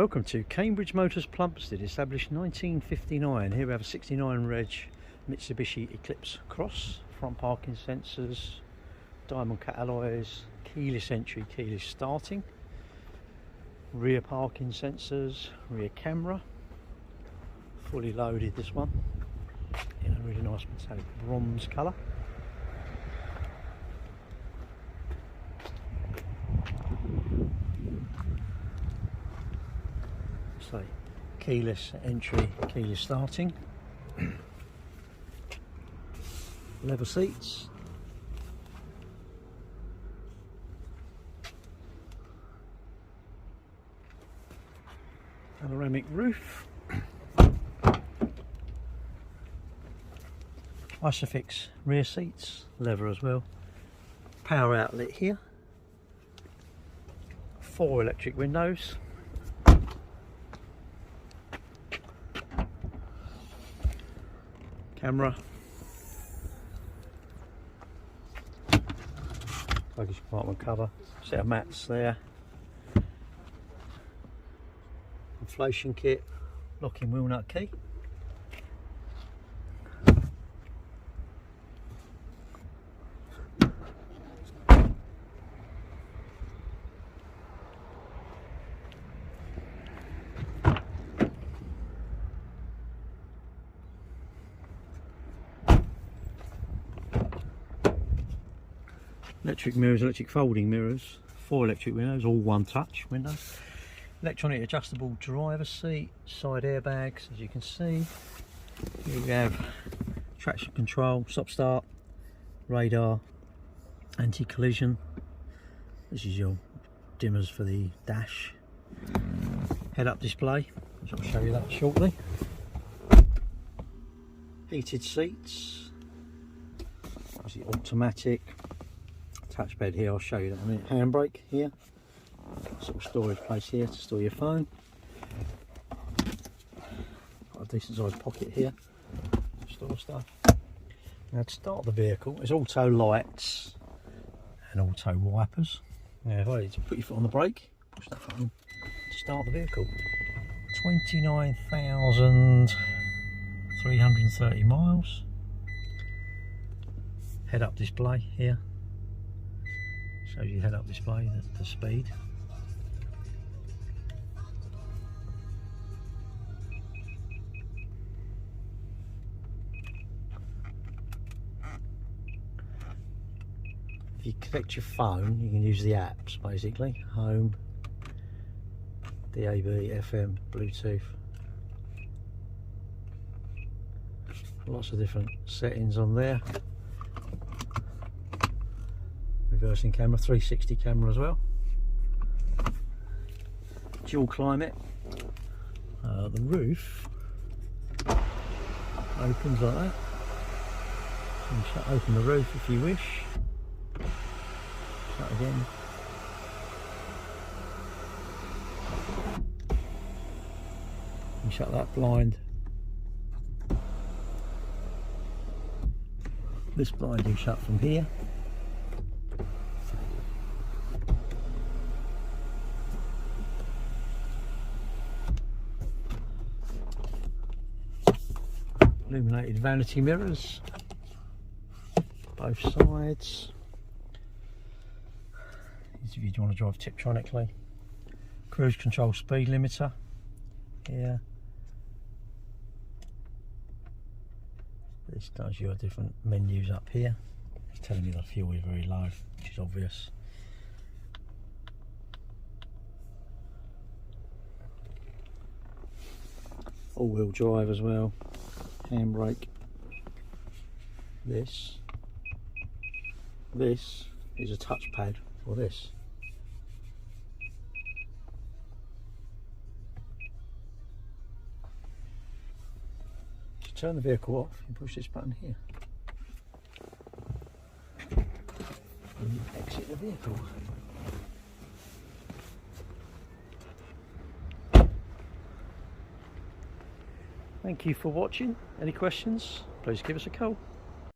Welcome to Cambridge Motors Plumstead, established 1959. Here we have a 69 reg Mitsubishi Eclipse Cross, front parking sensors, diamond cut alloys, keyless entry, keyless starting, rear parking sensors, rear camera, fully loaded this one, in a really nice metallic bronze colour. So, keyless entry, keyless starting, leather seats, panoramic roof, Isofix rear seats, leather as well, power outlet here, 4 electric windows, camera, luggage compartment cover, set of mats there, inflation kit, locking wheel nut key, electric mirrors, electric folding mirrors, 4 electric windows, all one touch windows, electronic adjustable driver seat, side airbags as you can see. Here we have traction control, stop start, radar, anti-collision. This is your dimmers for the dash, head-up display, which I'll show you that shortly. Heated seats, obviously automatic. Touchpad here, I'll show you that in a minute. Handbrake here, sort of storage place here to store your phone. Got a decent sized pocket here to store stuff. Now to start the vehicle, it's auto lights and auto wipers. Now if I need to put your foot on the brake, push that button to start the vehicle. 29,330 miles. Head up display here. Shows you head-up display, the speed. If you connect your phone, you can use the apps basically. Home, DAB, FM, Bluetooth. Lots of different settings on there. Reversing camera, 360 camera as well. Dual climate. The roof opens like that. You can open the roof if you wish. Shut again. You shut that blind. This blind you shut from here. Illuminated vanity mirrors, both sides. If you want to drive Tiptronically. Cruise control speed limiter here. This does your different menus up here. It's telling me the fuel is very low, which is obvious. All-wheel drive as well. Handbrake. This is a touchpad for this. To turn the vehicle off, you push this button here and you exit the vehicle. Thank you for watching. Any questions, please give us a call.